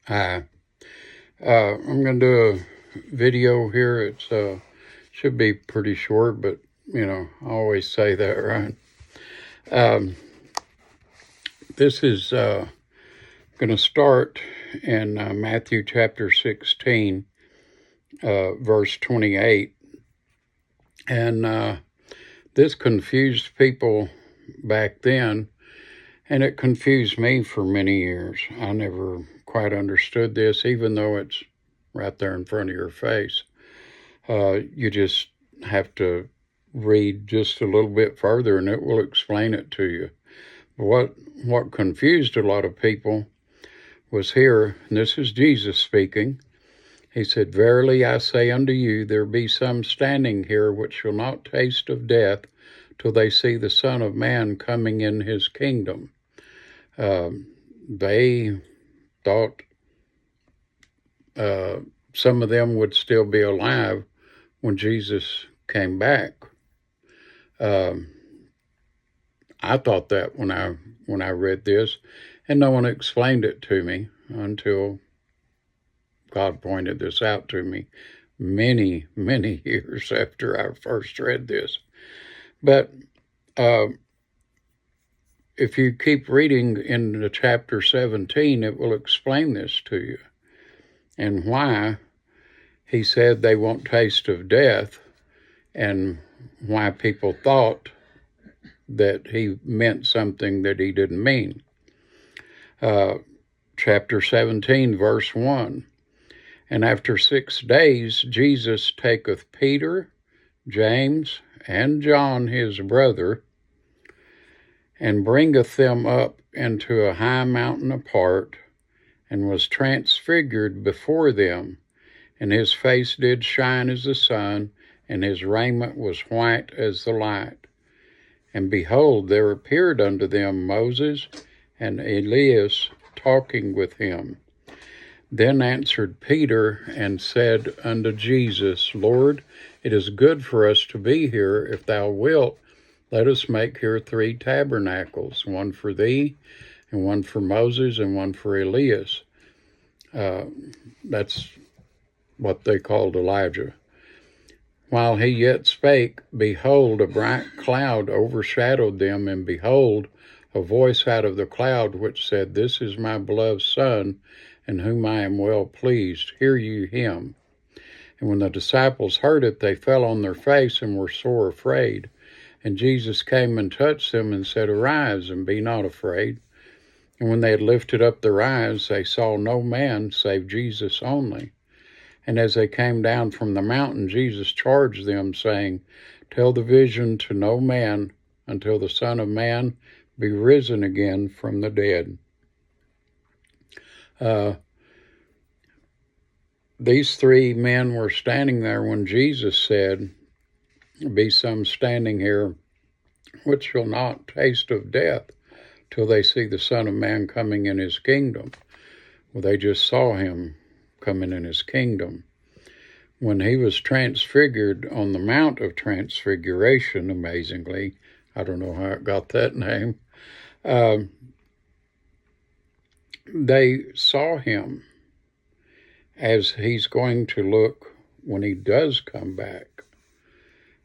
Hi. I'm going to do a video here. It's should be pretty short, but I always say that, right? Um, this is going to start in Matthew chapter 16, verse 28. And this confused people back then, and it confused me for many years. I never quite understood this, even though it's right there in front of your face. You just have to read just a little bit further and it will explain it to you. What confused a lot of people was here, and this is Jesus speaking. He said, "Verily I say unto you, there be some standing here which shall not taste of death till they see the Son of Man coming in his kingdom." They thought some of them would still be alive when Jesus came back. I thought that when I read this, and no one explained it to me until God pointed this out to me many, many years after I first read this. But if you keep reading in the chapter 17, it will explain this to you and why he said they won't taste of death, and why people thought that he meant something that he didn't mean. Chapter 17, verse 1. And after 6 days, Jesus taketh Peter, James, and John his brother, and bringeth them up into a high mountain apart, and was transfigured before them. And his face did shine as the sun, and his raiment was white as the light. And behold, there appeared unto them Moses and Elias talking with him. Then answered Peter and said unto Jesus, Lord, it is good for us to be here. If thou wilt, let us make here 3 tabernacles, one for thee, and one for Moses, and one for Elias. That's what they called Elijah. While he yet spake, behold, a bright cloud overshadowed them, and behold, a voice out of the cloud which said, This is my beloved Son, in whom I am well pleased. Hear ye him. And when the disciples heard it, they fell on their face and were sore afraid. And Jesus came and touched them and said, Arise, and be not afraid. And when they had lifted up their eyes, they saw no man save Jesus only. And as they came down from the mountain, Jesus charged them, saying, Tell the vision to no man until the Son of Man be risen again from the dead. These 3 men were standing there when Jesus said, Be some standing here which shall not taste of death till they see the Son of Man coming in his kingdom. Well, they just saw him coming in his kingdom. When he was transfigured on the Mount of Transfiguration, amazingly, I don't know how it got that name, they saw him as he's going to look when he does come back.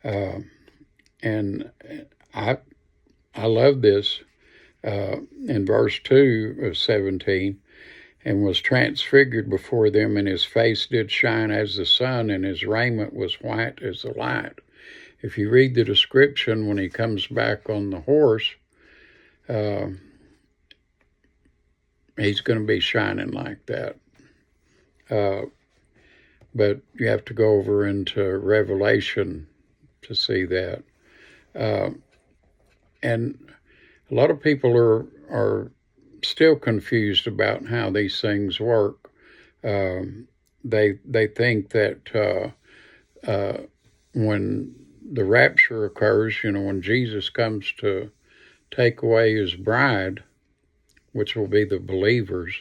And I love this in verse 2 of 17, and was transfigured before them, and his face did shine as the sun, and his raiment was white as the light. If you read the description when he comes back on the horse, he's going to be shining like that. But you have to go over into Revelation to see that. And a lot of people are still confused about how these things work. They think that when the rapture occurs, when Jesus comes to take away his bride, which will be the believers,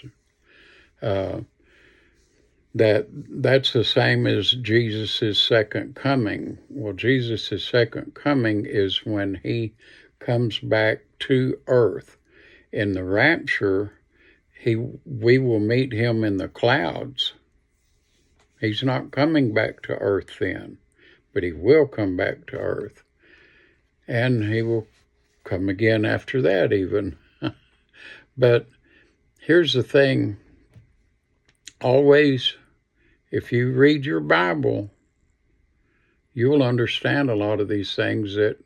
that's the same as Jesus' second coming. Well, Jesus' second coming is when he comes back to earth. In the rapture, we will meet him in the clouds. He's not coming back to earth then, but he will come back to earth. And he will come again after that even. But here's the thing. Always, if you read your Bible, you will understand a lot of these things that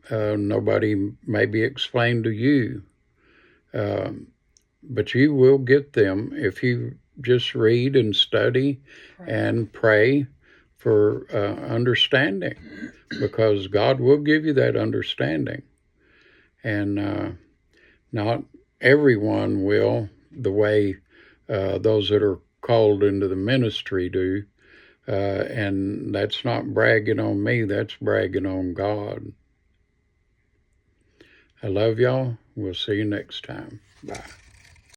nobody maybe explained to you. But you will get them if you just read and study and pray for understanding, because God will give you that understanding. And not everyone will, the way those that are called into the ministry do. And that's not bragging on me, that's bragging on God. I love y'all. We'll see you next time. Bye.